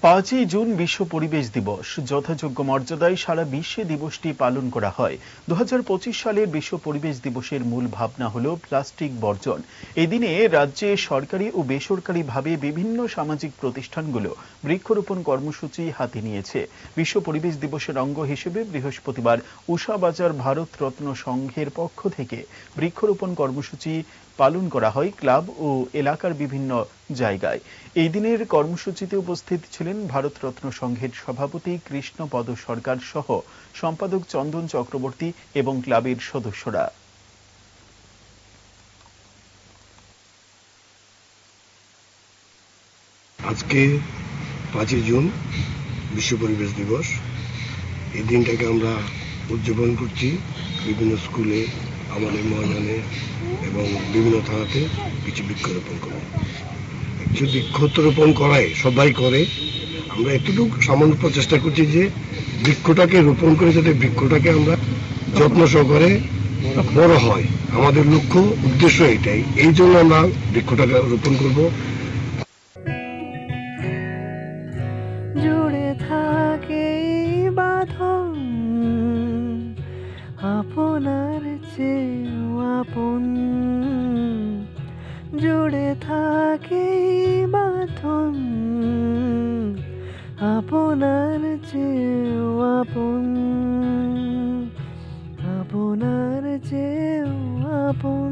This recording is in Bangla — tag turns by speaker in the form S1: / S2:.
S1: 5ই জুন বিশ্ব পরিবেশ দিবস। যথাযোগ্য মর্যাদায় সারা বিশ্বে দিবসটি পালন করা হয়। 2025 সালের বিশ্ব পরিবেশ দিবসের মূল ভাবনা হলো প্লাস্টিক বর্জন। এই দিনে রাজ্যে সরকারি ও বেসরকারিভাবে বিভিন্ন সামাজিক প্রতিষ্ঠানগুলো বৃক্ষরোপণ কর্মসূচি হাতে নিয়েছে। বিশ্ব পরিবেশ দিবসের অঙ্গ হিসেবে বৃহস্পতিবার উষাবাজার ভারত রত্ন সংঘের পক্ষ থেকে বৃক্ষরোপণ কর্মসূচি পালন করা হয় ক্লাব ও এলাকার বিভিন্ন জায়গায়। এই দিনের কর্মসূচিতে উপস্থিত ছিলেন ভারতরত্ন সংঘের সভাপতি কৃষ্ণপদ সরকার সহ সম্পাদক চন্দন চক্রবর্তী এবং ক্লাবের সদস্যরা।
S2: আজকে 5ই জুন বিশ্ব পরিবেশ দিবস। এই দিনটাকে আমরা উদযাপন করছি বিভিন্ন স্কুলে, আমাদের ময়দানে এবং বিভিন্ন থানাতে কিছু বৃক্ষরোপণ করে। কিছু বৃক্ষরোপণ করায় সবাই করে, আমরা এতটুকু সামান্য প্রচেষ্টা করছি যে বৃক্ষটাকে রোপণ করে যাতে বৃক্ষটাকে আমরা যত্ন সহকারে বড় হয়। আমাদের লক্ষ্য উদ্দেশ্য এটাই, এই জন্য আমরা বৃক্ষটাকে রোপণ করব।
S3: জুড়ে থাকে বাঁধন আপনার চেয়েও আপন, জুড়ে থাকে বাঁধন আপনার চেয়েও আপন, আপনার চেয়েও আপন।